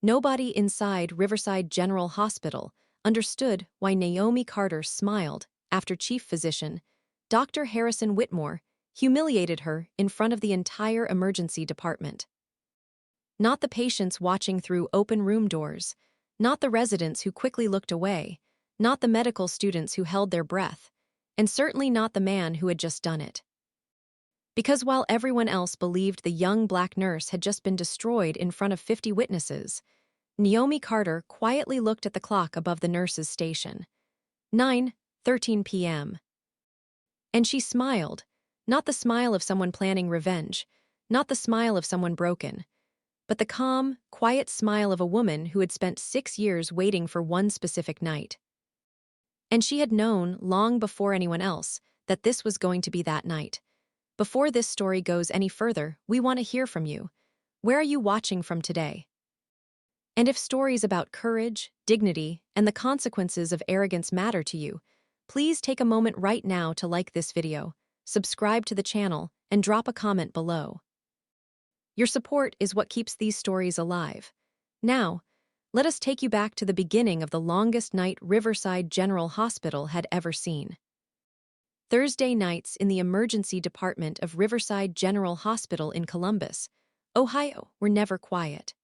Nobody inside Riverside General Hospital understood why Naomi Carter smiled after Chief Physician, Dr. Harrison Whitmore, humiliated her in front of the entire emergency department. Not the patients watching through open room doors, not the residents who quickly looked away, not the medical students who held their breath, and certainly not the man who had just done it. Because while everyone else believed the young black nurse had just been destroyed in front of 50 witnesses, Naomi Carter quietly looked at the clock above the nurse's station. 9:13 p.m. And she smiled, not the smile of someone planning revenge, not the smile of someone broken, but the calm, quiet smile of a woman who had spent 6 years waiting for one specific night. And she had known, long before anyone else, that this was going to be that night. Before this story goes any further, we want to hear from you. Where are you watching from today? And if stories about courage, dignity, and the consequences of arrogance matter to you, please take a moment right now to like this video, subscribe to the channel, and drop a comment below. Your support is what keeps these stories alive. Now, let us take you back to the beginning of the longest night Riverside General Hospital had ever seen. Thursday nights in the emergency department of Riverside General Hospital in Columbus, Ohio, were never quiet.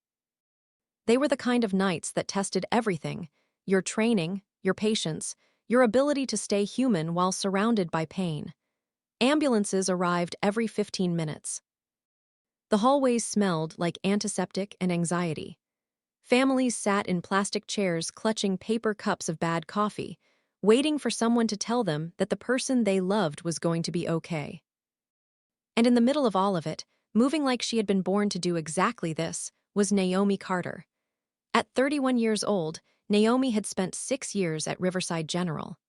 They were the kind of nights that tested everything: your training, your patience, your ability to stay human while surrounded by pain. Ambulances arrived every 15 minutes. The hallways smelled like antiseptic and anxiety. Families sat in plastic chairs clutching paper cups of bad coffee, waiting for someone to tell them that the person they loved was going to be okay. And in the middle of all of it, moving like she had been born to do exactly this, was Naomi Carter. At 31 years old, Naomi had spent 6 years at Riverside General.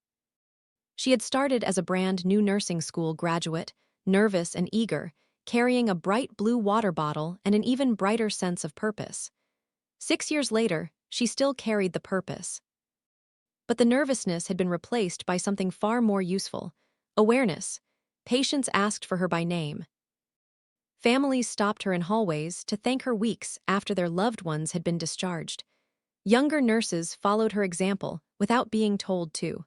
She had started as a brand new nursing school graduate, nervous and eager, carrying a bright blue water bottle and an even brighter sense of purpose. 6 years later, she still carried the purpose. But the nervousness had been replaced by something far more useful: awareness. Patients asked for her by name. Families stopped her in hallways to thank her weeks after their loved ones had been discharged. Younger nurses followed her example without being told to.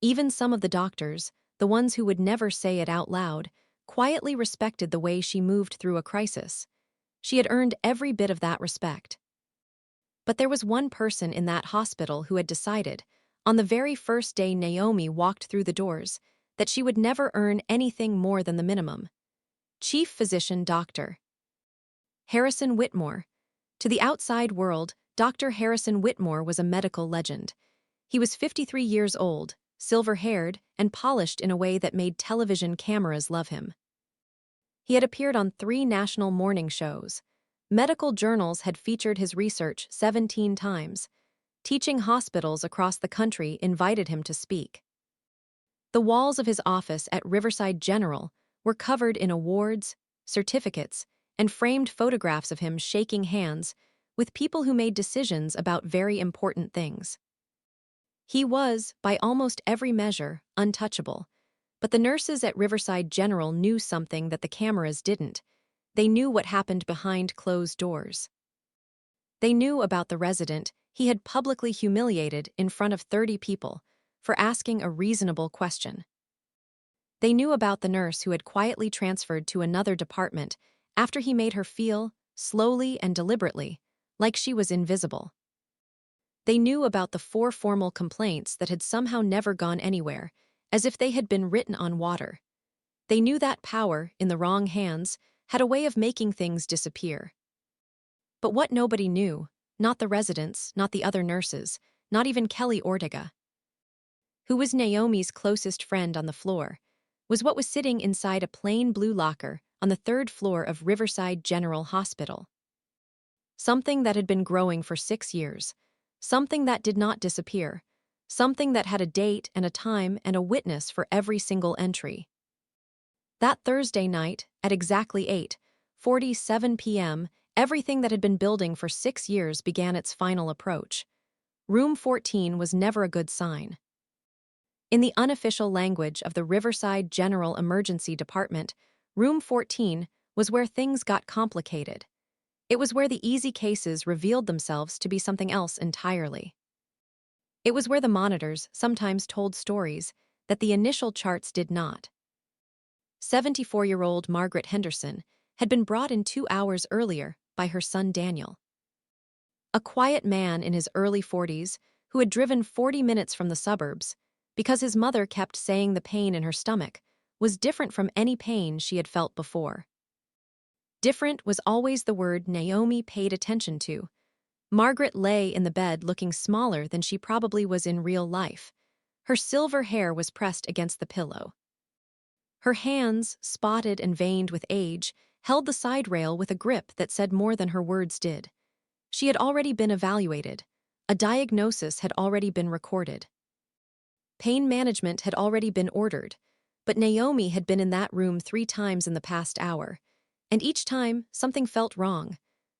Even some of the doctors, the ones who would never say it out loud, quietly respected the way she moved through a crisis. She had earned every bit of that respect. But there was one person in that hospital who had decided, on the very first day Naomi walked through the doors, that she would never earn anything more than the minimum. Chief Physician Dr. Harrison Whitmore. To the outside world, Dr. Harrison Whitmore was a medical legend. He was 53 years old, silver-haired, and polished in a way that made television cameras love him. He had appeared on 3 national morning shows. Medical journals had featured his research 17 times. Teaching hospitals across the country invited him to speak. The walls of his office at Riverside General were covered in awards, certificates, and framed photographs of him shaking hands with people who made decisions about very important things. He was, by almost every measure, untouchable. But the nurses at Riverside General knew something that the cameras didn't. They knew what happened behind closed doors. They knew about the resident he had publicly humiliated in front of 30 people for asking a reasonable question. They knew about the nurse who had quietly transferred to another department after he made her feel, slowly and deliberately, like she was invisible. They knew about the 4 formal complaints that had somehow never gone anywhere, as if they had been written on water. They knew that power, in the wrong hands, had a way of making things disappear. But what nobody knew, not the residents, not the other nurses, not even Kelly Ortega, who was Naomi's closest friend on the floor, was what was sitting inside a plain blue locker on the 3rd floor of Riverside General Hospital. Something that had been growing for 6 years, something that did not disappear, something that had a date and a time and a witness for every single entry. That Thursday night, at exactly 8:47 p.m., everything that had been building for 6 years began its final approach. Room 14 was never a good sign. In the unofficial language of the Riverside General Emergency Department, Room 14 was where things got complicated. It was where the easy cases revealed themselves to be something else entirely. It was where the monitors sometimes told stories that the initial charts did not. 74-year-old Margaret Henderson had been brought in 2 hours earlier by her son Daniel. A quiet man in his early 40s who had driven 40 minutes from the suburbs because his mother kept saying the pain in her stomach was different from any pain she had felt before. Different was always the word Naomi paid attention to. Margaret lay in the bed looking smaller than she probably was in real life. Her silver hair was pressed against the pillow. Her hands, spotted and veined with age, held the side rail with a grip that said more than her words did. She had already been evaluated. A diagnosis had already been recorded. Pain management had already been ordered, but Naomi had been in that room 3 times in the past hour, and each time something felt wrong.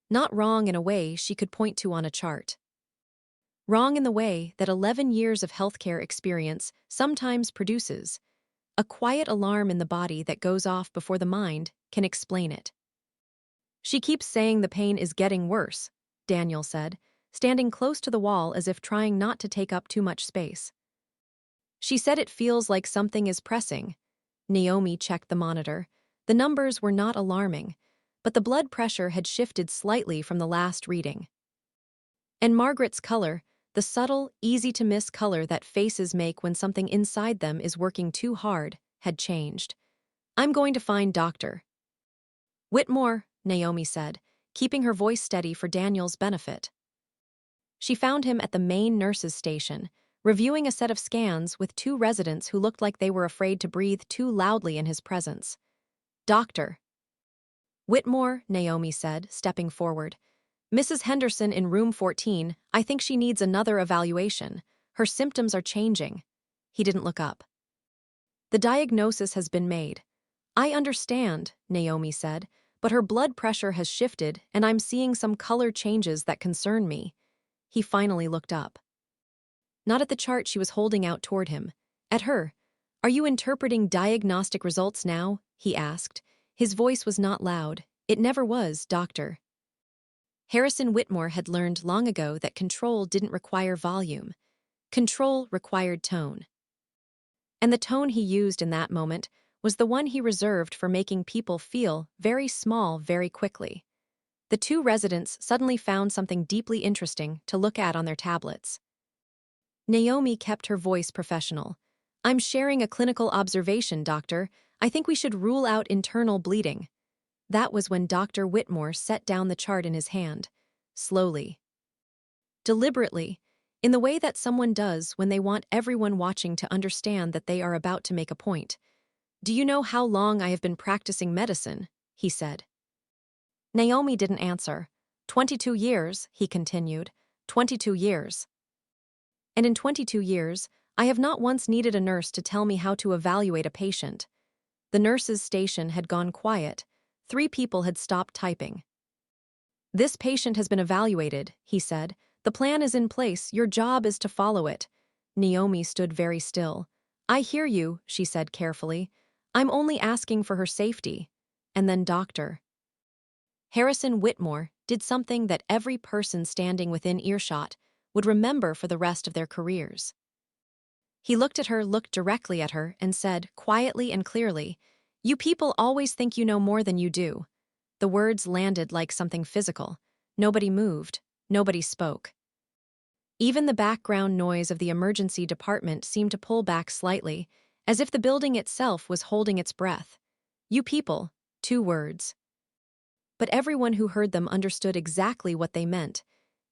Not wrong in a way she could point to on a chart. Wrong in the way that 11 years of healthcare experience sometimes produces. A quiet alarm in the body that goes off before the mind can explain it. "She keeps saying the pain is getting worse," Daniel said, standing close to the wall as if trying not to take up too much space. "She said it feels like something is pressing." Naomi checked the monitor. The numbers were not alarming, but the blood pressure had shifted slightly from the last reading. And Margaret's color, the subtle, easy-to-miss color that faces make when something inside them is working too hard, had changed. "I'm going to find Dr. Whitmore," Naomi said, keeping her voice steady for Daniel's benefit. She found him at the main nurses' station, reviewing a set of scans with 2 residents who looked like they were afraid to breathe too loudly in his presence. "Dr. Whitmore," Naomi said, stepping forward. "Mrs. Henderson in room 14, I think she needs another evaluation. Her symptoms are changing." He didn't look up. "The diagnosis has been made." "I understand," Naomi said, "but her blood pressure has shifted and I'm seeing some color changes that concern me." He finally looked up. Not at the chart she was holding out toward him. At her. "Are you interpreting diagnostic results now?" he asked. His voice was not loud. "It never was, Doctor." Harrison Whitmore had learned long ago that control didn't require volume. Control required tone. And the tone he used in that moment was the one he reserved for making people feel very small very quickly. The 2 residents suddenly found something deeply interesting to look at on their tablets. Naomi kept her voice professional. "I'm sharing a clinical observation, doctor. I think we should rule out internal bleeding." That was when Dr. Whitmore set down the chart in his hand. Slowly. Deliberately, in the way that someone does when they want everyone watching to understand that they are about to make a point. "Do you know how long I have been practicing medicine?" he said. Naomi didn't answer. 22 years, he continued. 22 years. And in 22 years, I have not once needed a nurse to tell me how to evaluate a patient. The nurse's station had gone quiet. 3 people had stopped typing. "This patient has been evaluated," he said. "The plan is in place. Your job is to follow it." Naomi stood very still. "I hear you," she said carefully. "I'm only asking for her safety." And then Dr. Harrison Whitmore did something that every person standing within earshot would remember for the rest of their careers. He looked directly at her, and said, quietly and clearly, "You people always think you know more than you do." The words landed like something physical. Nobody moved. Nobody spoke. Even the background noise of the emergency department seemed to pull back slightly, as if the building itself was holding its breath. "You people," 2 words. But everyone who heard them understood exactly what they meant.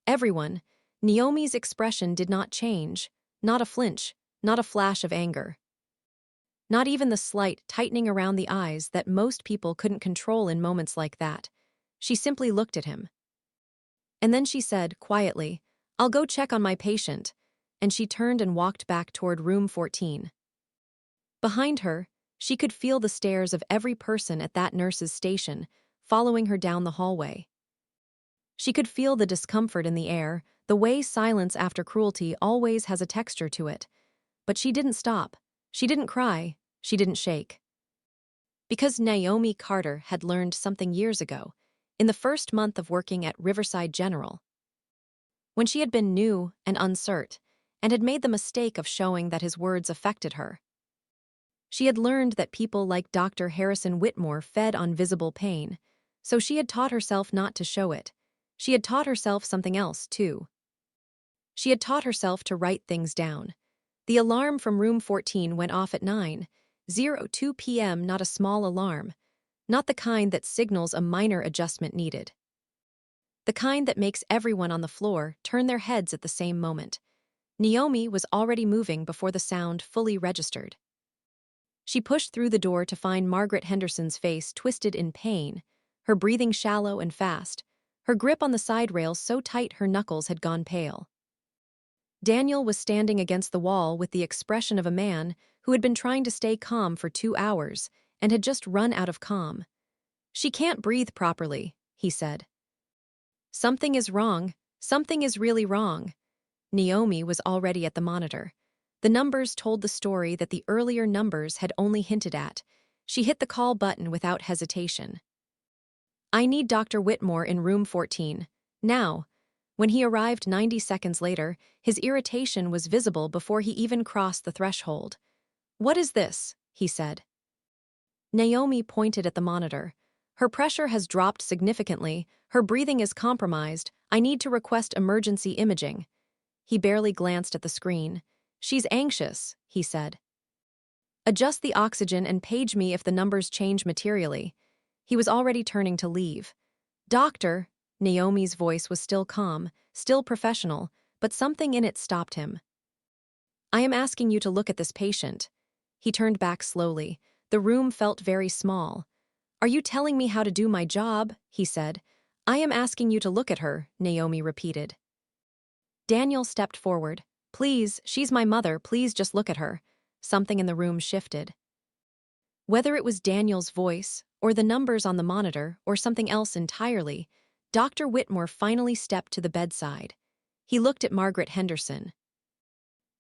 Everyone. Naomi's expression did not change. Not a flinch. Not a flash of anger. Not even the slight tightening around the eyes that most people couldn't control in moments like that. She simply looked at him. And then she said, quietly, "I'll go check on my patient," and she turned and walked back toward room 14. Behind her, she could feel the stares of every person at that nurse's station, following her down the hallway. She could feel the discomfort in the air, the way silence after cruelty always has a texture to it. But she didn't stop. She didn't cry. She didn't shake. Because Naomi Carter had learned something years ago. in the first month of working at Riverside General, when she had been new and uncertain, and had made the mistake of showing that his words affected her. She had learned that people like Dr. Harrison Whitmore fed on visible pain, so she had taught herself not to show it. She had taught herself something else, too. She had taught herself to write things down. The alarm from room 14 went off at 9:02 p.m., not a small alarm, not the kind that signals a minor adjustment needed. The kind that makes everyone on the floor turn their heads at the same moment. Naomi was already moving before the sound fully registered. She pushed through the door to find Margaret Henderson's face twisted in pain, her breathing shallow and fast, her grip on the side rail so tight her knuckles had gone pale. Daniel was standing against the wall with the expression of a man who had been trying to stay calm for 2 hours and had just run out of calm. "She can't breathe properly," he said. "Something is wrong. Something is really wrong." Naomi was already at the monitor. The numbers told the story that the earlier numbers had only hinted at. She hit the call button without hesitation. "I need Dr. Whitmore in room 14. Now." When he arrived 90 seconds later, his irritation was visible before he even crossed the threshold. "What is this?" he said. Naomi pointed at the monitor. "Her pressure has dropped significantly. Her breathing is compromised. I need to request emergency imaging." He barely glanced at the screen. "She's anxious," he said. "Adjust the oxygen and page me if the numbers change materially." He was already turning to leave. "Doctor," Naomi's voice was still calm, still professional, but something in it stopped him. "I am asking you to look at this patient." He turned back slowly. The room felt very small. "Are you telling me how to do my job?" he said. "I am asking you to look at her," Naomi repeated. Daniel stepped forward. "Please, she's my mother, please just look at her." Something in the room shifted. Whether it was Daniel's voice, or the numbers on the monitor, or something else entirely, Dr. Whitmore finally stepped to the bedside. He looked at Margaret Henderson.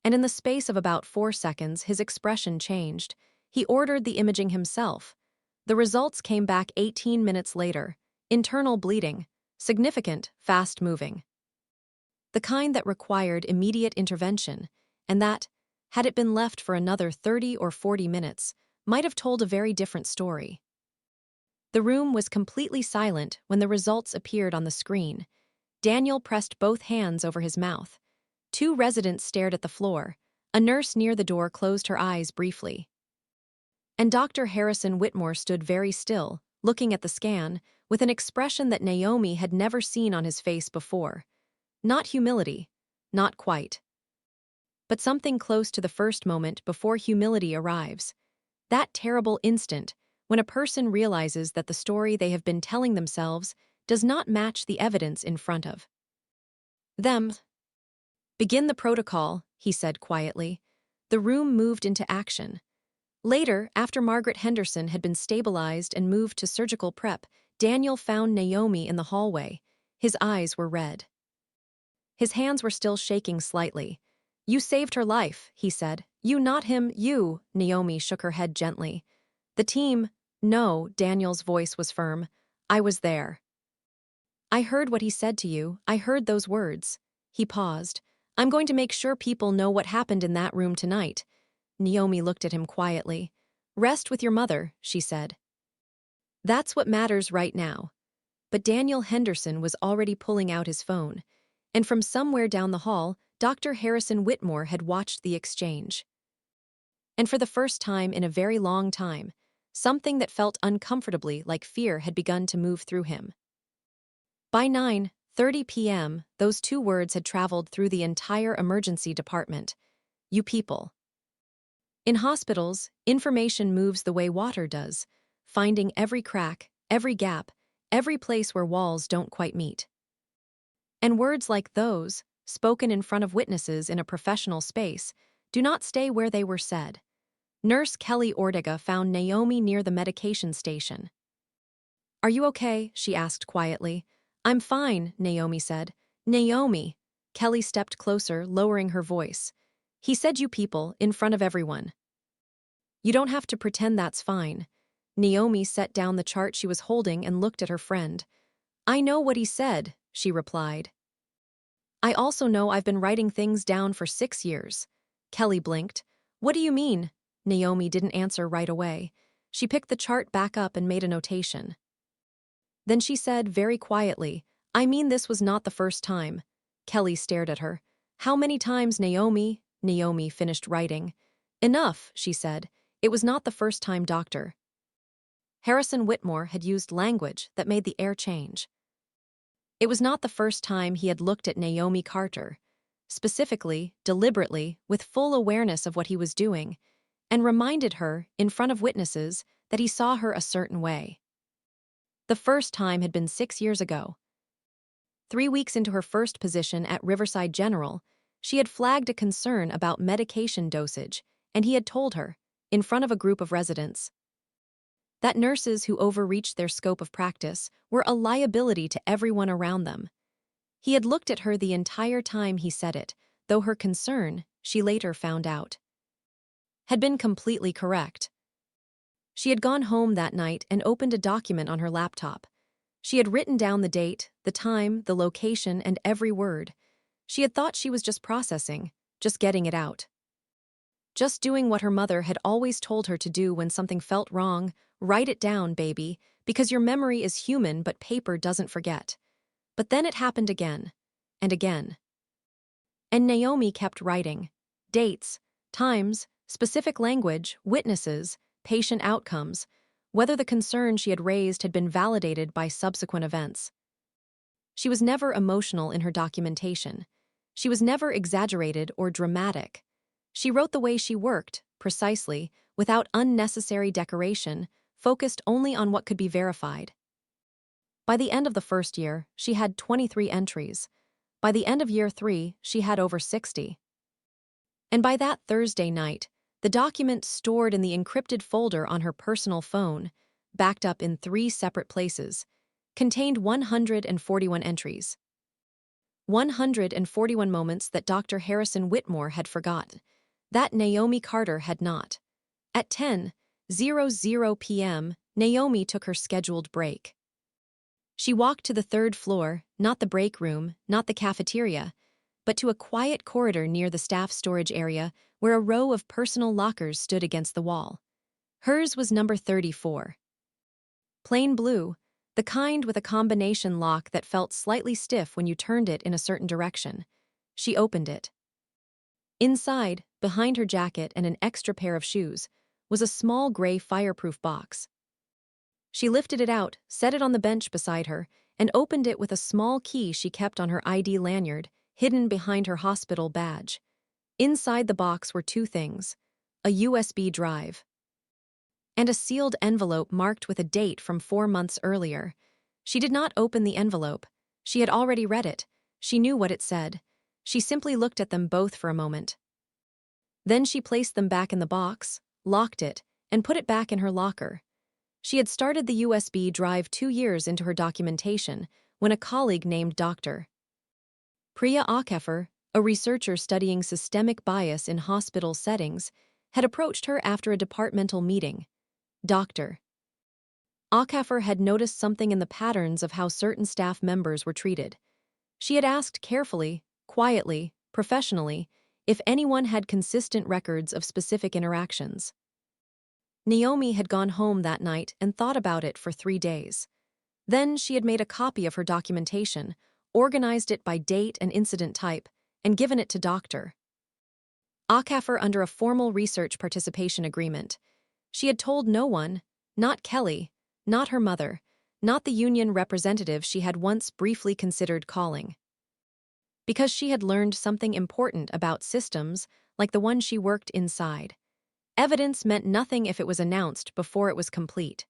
And in the space of about 4 seconds, his expression changed. He ordered the imaging himself. The results came back 18 minutes later. Internal bleeding. Significant, fast-moving. The kind that required immediate intervention, and that, had it been left for another 30 or 40 minutes, might have told a very different story. The room was completely silent when the results appeared on the screen. Daniel pressed both hands over his mouth. 2 residents stared at the floor. A nurse near the door closed her eyes briefly. And Dr. Harrison Whitmore stood very still, looking at the scan, with an expression that Naomi had never seen on his face before. Not humility, not quite. But something close to the first moment before humility arrives. That terrible instant, when a person realizes that the story they have been telling themselves does not match the evidence in front of them. "Begin the protocol," he said quietly. The room moved into action. Later, after Margaret Henderson had been stabilized and moved to surgical prep, Daniel found Naomi in the hallway. His eyes were red. His hands were still shaking slightly. "You saved her life," he said. "You, not him, you." Naomi shook her head gently. "The team." "No," Daniel's voice was firm. "I was there. I heard what he said to you. I heard those words." He paused. "I'm going to make sure people know what happened in that room tonight." Naomi looked at him quietly. "Rest with your mother," she said. "That's what matters right now." But Daniel Henderson was already pulling out his phone. And from somewhere down the hall, Dr. Harrison Whitmore had watched the exchange. And for the first time in a very long time, something that felt uncomfortably like fear had begun to move through him. By 9:30 p.m., those 2 words had traveled through the entire emergency department. "You people." In hospitals, information moves the way water does, finding every crack, every gap, every place where walls don't quite meet. And words like those, spoken in front of witnesses in a professional space, do not stay where they were said. Nurse Kelly Ortega found Naomi near the medication station. "Are you okay?" she asked quietly. "I'm fine," Naomi said. "Naomi." Kelly stepped closer, lowering her voice. "He said you people, in front of everyone." "You don't have to pretend that's fine." Naomi set down the chart she was holding and looked at her friend. "I know what he said," she replied. "I also know I've been writing things down for 6 years." Kelly blinked. "What do you mean?" Naomi didn't answer right away. She picked the chart back up and made a notation. Then she said very quietly, "I mean this was not the first time." Kelly stared at her. "How many times, Naomi?" Naomi finished writing. "Enough," she said. "It was not the first time, Doctor." Harrison Whitmore had used language that made the air change. It was not the first time he had looked at Naomi Carter, specifically, deliberately, with full awareness of what he was doing, and reminded her, in front of witnesses, that he saw her a certain way. The first time had been 6 years ago. 3 weeks into her first position at Riverside General, she had flagged a concern about medication dosage, and he had told her, in front of a group of residents, that nurses who overreached their scope of practice were a liability to everyone around them. He had looked at her the entire time he said it, though her concern, she later found out, had been completely correct. She had gone home that night and opened a document on her laptop. She had written down the date, the time, the location, and every word. She had thought she was just processing, just getting it out. Just doing what her mother had always told her to do when something felt wrong. Write it down, baby, because your memory is human but paper doesn't forget. But then it happened again, and again. And Naomi kept writing. Dates, times, specific language, witnesses, patient outcomes, whether the concern she had raised had been validated by subsequent events. She was never emotional in her documentation. She was never exaggerated or dramatic. She wrote the way she worked, precisely, without unnecessary decoration, focused only on what could be verified. By the end of the first year, she had 23 entries. By the end of year 3, she had over 60. And by that Thursday night, the document stored in the encrypted folder on her personal phone, backed up in 3 separate places, contained 141 entries. 141 moments that Dr. Harrison Whitmore had forgotten, that Naomi Carter had not. At 10:00 p.m., Naomi took her scheduled break. She walked to the 3rd floor, not the break room, not the cafeteria, but to a quiet corridor near the staff storage area where a row of personal lockers stood against the wall. Hers was number 34. Plain blue, the kind with a combination lock that felt slightly stiff when you turned it in a certain direction. She opened it. Inside, behind her jacket and an extra pair of shoes, was a small gray fireproof box. She lifted it out, set it on the bench beside her, and opened it with a small key she kept on her ID lanyard, hidden behind her hospital badge. Inside the box were 2 things: a USB drive and a sealed envelope marked with a date from 4 months earlier. She did not open the envelope. She had already read it. She knew what it said. She simply looked at them both for a moment. Then she placed them back in the box, locked it, and put it back in her locker. She had started the USB drive 2 years into her documentation when a colleague named Dr. Priya Akeffer, a researcher studying systemic bias in hospital settings, had approached her after a departmental meeting. Dr. Akeffer had noticed something in the patterns of how certain staff members were treated. She had asked carefully, quietly, professionally, if anyone had consistent records of specific interactions. Naomi had gone home that night and thought about it for 3 days. Then she had made a copy of her documentation, organized it by date and incident type, and given it to Dr. Akeffer under a formal research participation agreement. She had told no one, not Kelly, not her mother, not the union representative she had once briefly considered calling. Because she had learned something important about systems like the one she worked inside. Evidence meant nothing if it was announced before it was complete.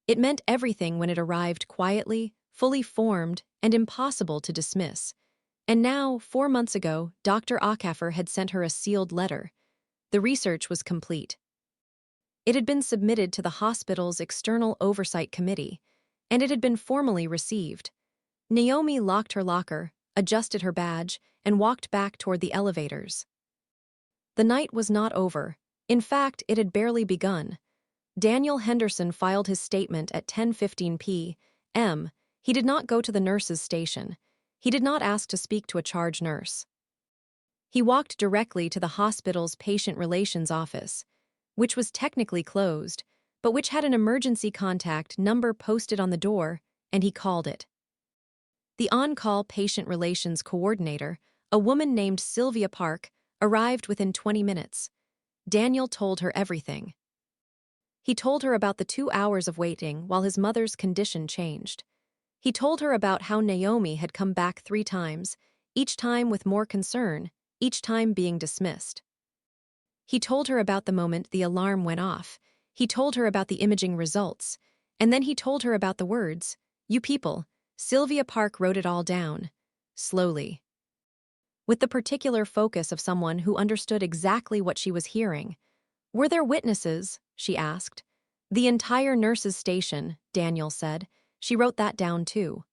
It meant everything when it arrived quietly, fully formed, and impossible to dismiss. And now, 4 months ago, Dr. Akeffer had sent her a sealed letter. The research was complete. It had been submitted to the hospital's external oversight committee, and it had been formally received. Naomi locked her locker, adjusted her badge, and walked back toward the elevators. The night was not over. In fact, it had barely begun. Daniel Henderson filed his statement at 10:15 p.m., He did not go to the nurse's station. He did not ask to speak to a charge nurse. He walked directly to the hospital's patient relations office, which was technically closed, but which had an emergency contact number posted on the door, and he called it. The on-call patient relations coordinator, a woman named Sylvia Park, arrived within 20 minutes. Daniel told her everything. He told her about the 2 hours of waiting while his mother's condition changed. He told her about how Naomi had come back 3 times, each time with more concern, each time being dismissed. He told her about the moment the alarm went off. He told her about the imaging results. And then he told her about the words, "You people." Sylvia Park wrote it all down, slowly, with the particular focus of someone who understood exactly what she was hearing. "Were there witnesses?" she asked. "The entire nurse's station," Daniel said. She wrote that down too.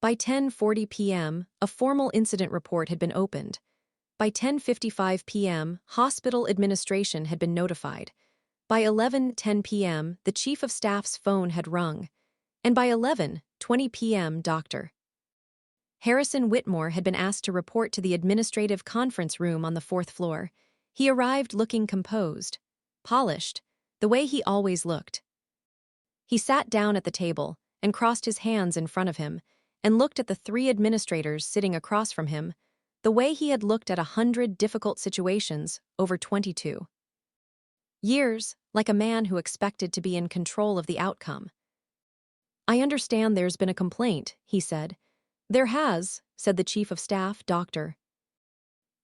By 10:40 p.m., a formal incident report had been opened. By 10:55 p.m., hospital administration had been notified. By 11:10 p.m., the chief of staff's phone had rung. And by 11:20 p.m., Dr. Harrison Whitmore had been asked to report to the administrative conference room on the 4th floor. He arrived looking composed, polished, the way he always looked. He sat down at the table and crossed his hands in front of him and looked at the 3 administrators sitting across from him, the way he had looked at 100 difficult situations over 22 years, like a man who expected to be in control of the outcome. "I understand there's been a complaint," he said. "There has," said the chief of staff, Dr.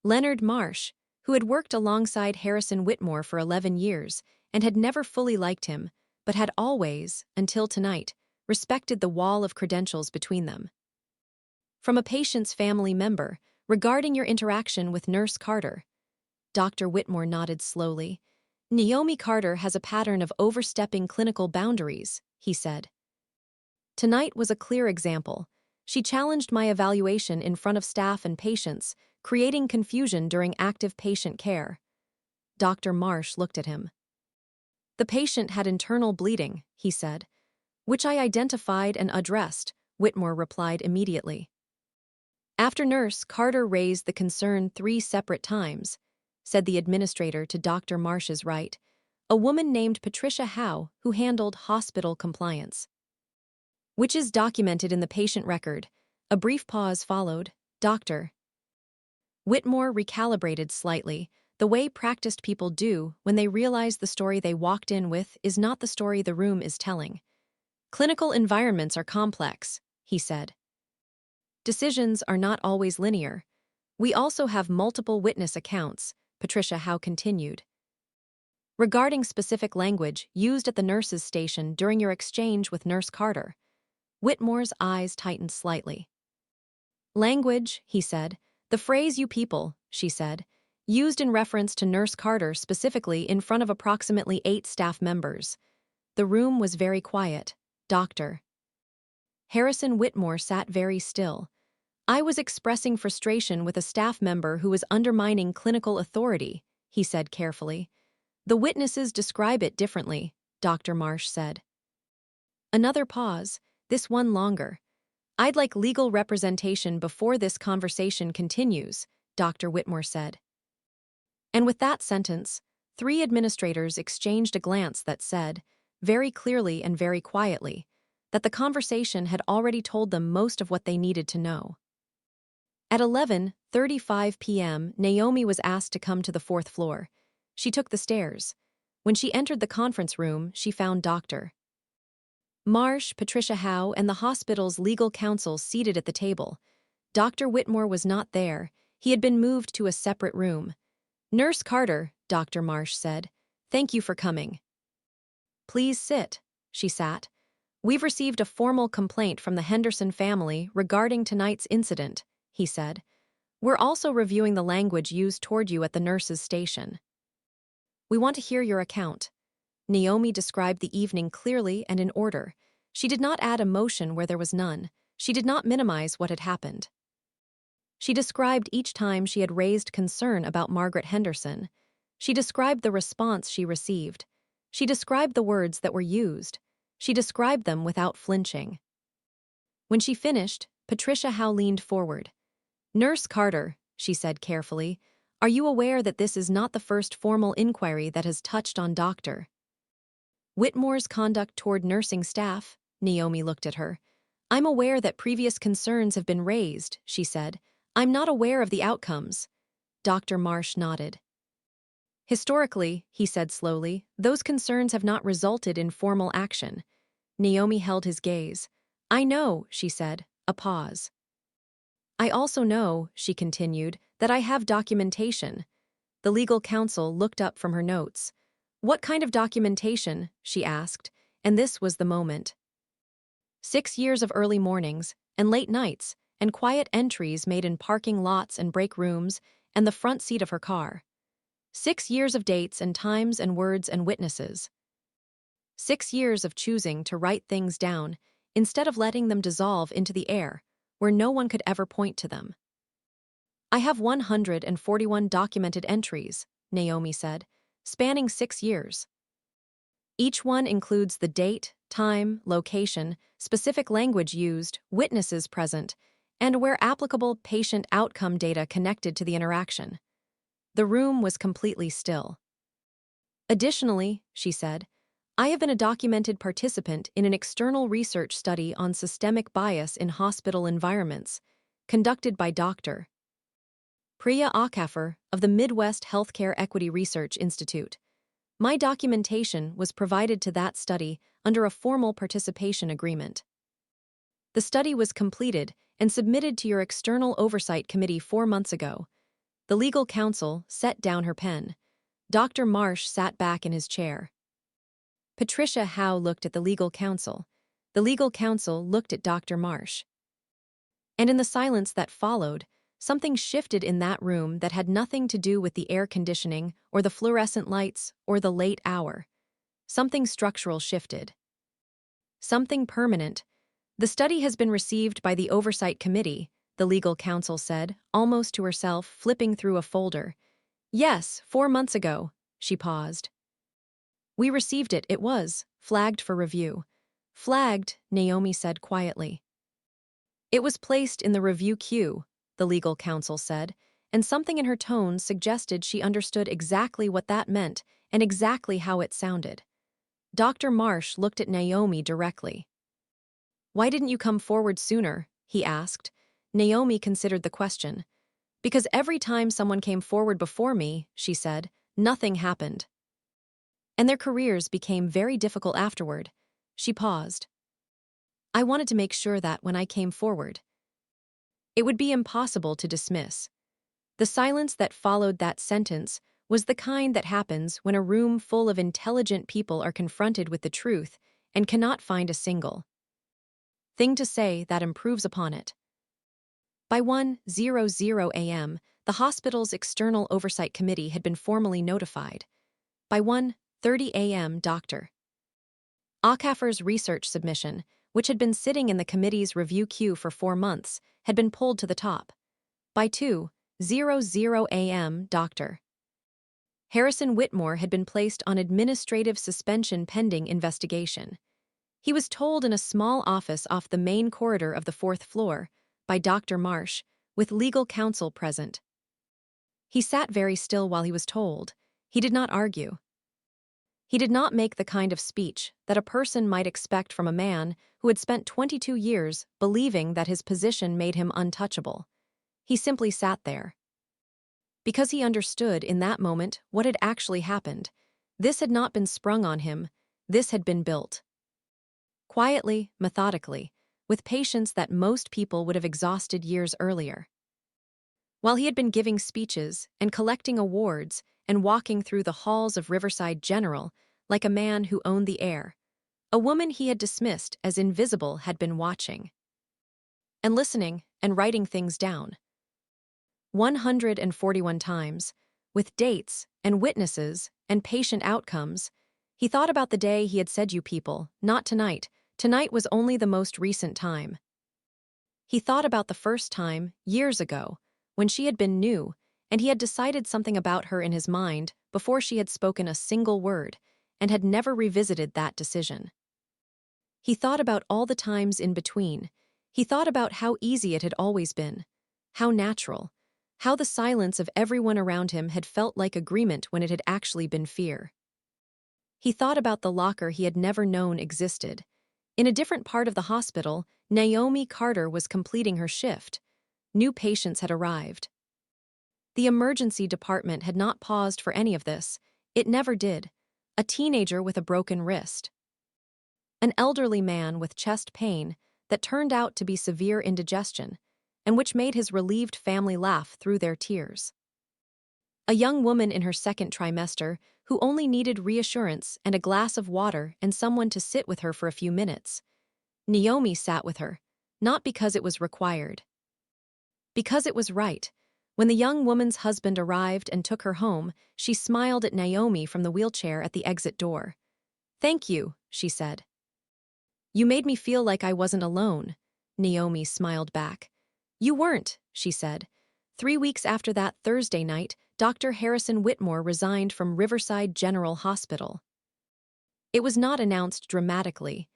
Leonard Marsh, who had worked alongside Harrison Whitmore for 11 years and had never fully liked him, but had always, until tonight, respected the wall of credentials between them. "From a patient's family member, regarding your interaction with Nurse Carter." Dr. Whitmore nodded slowly. "Naomi Carter has a pattern of overstepping clinical boundaries," he said. "Tonight was a clear example. She challenged my evaluation in front of staff and patients, creating confusion during active patient care." Dr. Marsh looked at him. "The patient had internal bleeding," he said. "Which I identified and addressed," Whitmore replied immediately. "After Nurse Carter raised the concern 3 separate times," said the administrator to Dr. Marsh's right, "a woman named Patricia Howe who handled hospital compliance. Which is documented in the patient record." A brief pause followed. Dr. Whitmore recalibrated slightly, the way practiced people do when they realize the story they walked in with is not the story the room is telling. "Clinical environments are complex," he said. "Decisions are not always linear. We also have multiple witness accounts," Patricia Howe continued. "Regarding specific language used at the nurse's station during your exchange with Nurse Carter." Whitmore's eyes tightened slightly. "Language," he said. "The phrase 'you people,'" she said, "used in reference to Nurse Carter specifically in front of approximately 8 staff members." The room was very quiet. Dr. Harrison Whitmore sat very still. "I was expressing frustration with a staff member who was undermining clinical authority," he said carefully. "The witnesses describe it differently," Dr. Marsh said. Another pause, this one longer. "I'd like legal representation before this conversation continues," Dr. Whitmore said. And with that sentence, 3 administrators exchanged a glance that said, very clearly and very quietly, that the conversation had already told them most of what they needed to know. At 11:35 p.m., Naomi was asked to come to the 4th floor. She took the stairs. When she entered the conference room, she found Dr. Marsh, Patricia Howe, and the hospital's legal counsel seated at the table. Dr. Whitmore was not there. He had been moved to a separate room. "Nurse Carter," Dr. Marsh said, "thank you for coming." "Please sit." She sat. "We've received a formal complaint from the Henderson family regarding tonight's incident," he said. "We're also reviewing the language used toward you at the nurse's station. We want to hear your account." Naomi described the evening clearly and in order. She did not add emotion where there was none. She did not minimize what had happened. She described each time she had raised concern about Margaret Henderson. She described the response she received. She described the words that were used. She described them without flinching. When she finished, Patricia Howe leaned forward. "Nurse Carter," she said carefully, "are you aware that this is not the first formal inquiry that has touched on Dr. Whitmore's conduct toward nursing staff?" Naomi looked at her. "I'm aware that previous concerns have been raised," she said. "I'm not aware of the outcomes." Dr. Marsh nodded. "Historically," he said slowly, "those concerns have not resulted in formal action." Naomi held his gaze. "I know," she said, a pause. "I also know," she continued, "that I have documentation." The legal counsel looked up from her notes. "What kind of documentation?" she asked, and this was the moment. 6 years of early mornings, and late nights, and quiet entries made in parking lots and break rooms, and the front seat of her car. 6 years of dates and times and words and witnesses. 6 years of choosing to write things down, instead of letting them dissolve into the air, where no one could ever point to them. "I have 141 documented entries," Naomi said, "spanning 6 years. Each one includes the date, time, location, specific language used, witnesses present, and where applicable patient outcome data connected to the interaction." The room was completely still. "Additionally," she said, "I have been a documented participant in an external research study on systemic bias in hospital environments, conducted by Dr. Priya Akaffer of the Midwest Healthcare Equity Research Institute. My documentation was provided to that study under a formal participation agreement. The study was completed and submitted to your External Oversight Committee 4 months ago." The legal counsel set down her pen. Dr. Marsh sat back in his chair. Patricia Howe looked at the legal counsel. The legal counsel looked at Dr. Marsh. And in the silence that followed, something shifted in that room that had nothing to do with the air conditioning or the fluorescent lights or the late hour. Something structural shifted. Something permanent. "The study has been received by the Oversight Committee," the legal counsel said, almost to herself, flipping through a folder. "Yes, 4 months ago." She paused. "We received it. It was flagged for review." "Flagged," Naomi said quietly. "It was placed in the review queue," the legal counsel said, and something in her tone suggested she understood exactly what that meant and exactly how it sounded. Dr. Marsh looked at Naomi directly. "Why didn't you come forward sooner?" he asked. Naomi considered the question. "Because every time someone came forward before me," she said, "nothing happened. And their careers became very difficult afterward." She paused. "I wanted to make sure that when I came forward, it would be impossible to dismiss." The silence that followed that sentence was the kind that happens when a room full of intelligent people are confronted with the truth and cannot find a single thing to say that improves upon it. By 1:00 a.m., the hospital's External Oversight Committee had been formally notified. By 1:30 a.m., Dr. Akaffer's research submission, which had been sitting in the committee's review queue for 4 months, had been pulled to the top. By 2:00 a.m., Dr. Harrison Whitmore had been placed on administrative suspension pending investigation. He was told in a small office off the main corridor of the 4th floor, by Dr. Marsh, with legal counsel present. He sat very still while he was told. He did not argue. He did not make the kind of speech that a person might expect from a man who had spent 22 years believing that his position made him untouchable. He simply sat there. Because he understood in that moment what had actually happened. This had not been sprung on him. This had been built. Quietly, methodically, with patience that most people would have exhausted years earlier. While he had been giving speeches and collecting awards and walking through the halls of Riverside General like a man who owned the air, a woman he had dismissed as invisible had been watching and listening and writing things down. 141 times, with dates and witnesses and patient outcomes, he thought about the day he had said, "You people, not tonight. Tonight was only the most recent time." He thought about the first time, years ago, when she had been new, and he had decided something about her in his mind before she had spoken a single word, and had never revisited that decision. He thought about all the times in between. He thought about how easy it had always been, how natural, how the silence of everyone around him had felt like agreement when it had actually been fear. He thought about the locker he had never known existed. In a different part of the hospital, Naomi Carter was completing her shift. New patients had arrived. The emergency department had not paused for any of this. It never did. A teenager with a broken wrist. An elderly man with chest pain that turned out to be severe indigestion, and which made his relieved family laugh through their tears. A young woman in her second trimester who only needed reassurance and a glass of water and someone to sit with her for a few minutes. Naomi sat with her, not because it was required. Because it was right. When the young woman's husband arrived and took her home, she smiled at Naomi from the wheelchair at the exit door. "Thank you," she said. "You made me feel like I wasn't alone," Naomi smiled back. "You weren't," she said. 3 weeks after that Thursday night, Dr. Harrison Whitmore resigned from Riverside General Hospital. It was not announced dramatically.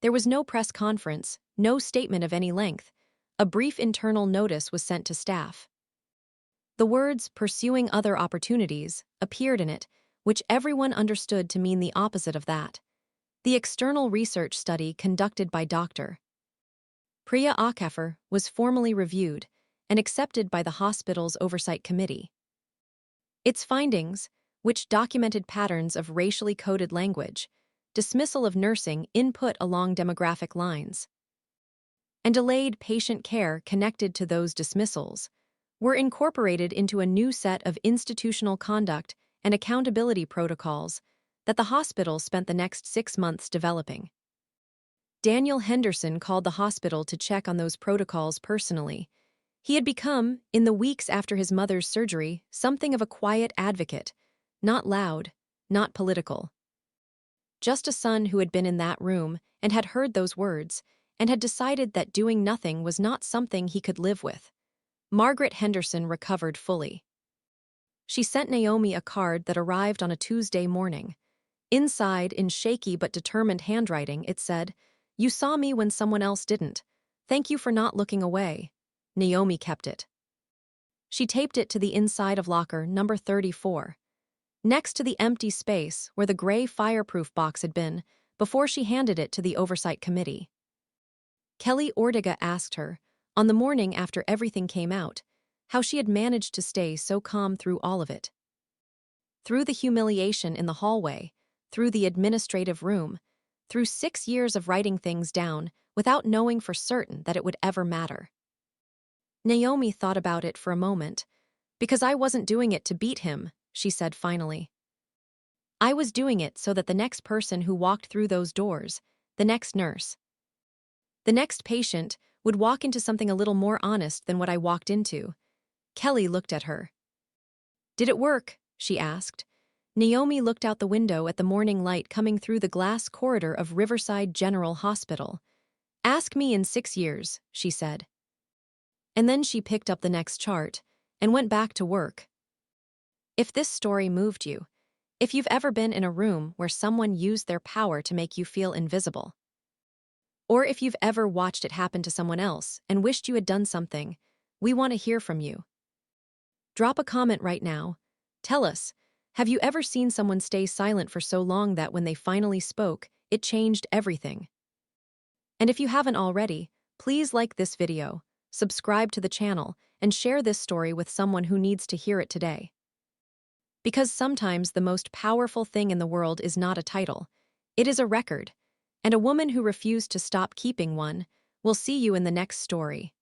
There was no press conference, no statement of any length. A brief internal notice was sent to staff. The words "pursuing other opportunities" appeared in it, which everyone understood to mean the opposite of that. The external research study conducted by Dr. Priya Akafer was formally reviewed and accepted by the hospital's oversight committee. Its findings, which documented patterns of racially coded language, dismissal of nursing input along demographic lines, and delayed patient care connected to those dismissals, were incorporated into a new set of institutional conduct and accountability protocols that the hospital spent the next 6 months developing. Daniel Henderson called the hospital to check on those protocols personally. He had become, in the weeks after his mother's surgery, something of a quiet advocate, not loud, not political. Just a son who had been in that room and had heard those words and had decided that doing nothing was not something he could live with. Margaret Henderson recovered fully. She sent Naomi a card that arrived on a Tuesday morning. Inside, in shaky but determined handwriting, it said, "You saw me when someone else didn't. Thank you for not looking away." Naomi kept it. She taped it to the inside of locker number 34, next to the empty space where the gray fireproof box had been, before she handed it to the oversight committee. Kelly Ortega asked her, on the morning after everything came out, how she had managed to stay so calm through all of it. Through the humiliation in the hallway, through the administrative room, through 6 years of writing things down without knowing for certain that it would ever matter. Naomi thought about it for a moment. "Because I wasn't doing it to beat him," she said finally. "I was doing it so that the next person who walked through those doors, the next nurse, the next patient, would walk into something a little more honest than what I walked into." Kelly looked at her. "Did it work?" she asked. Naomi looked out the window at the morning light coming through the glass corridor of Riverside General Hospital. "Ask me in 6 years," she said. And then she picked up the next chart and went back to work. If this story moved you, if you've ever been in a room where someone used their power to make you feel invisible, or if you've ever watched it happen to someone else and wished you had done something, we want to hear from you. Drop a comment right now. Tell us, have you ever seen someone stay silent for so long that when they finally spoke, it changed everything? And if you haven't already, please like this video, subscribe to the channel, and share this story with someone who needs to hear it today. Because sometimes the most powerful thing in the world is not a title, it is a record, and a woman who refused to stop keeping one. We'll see you in the next story.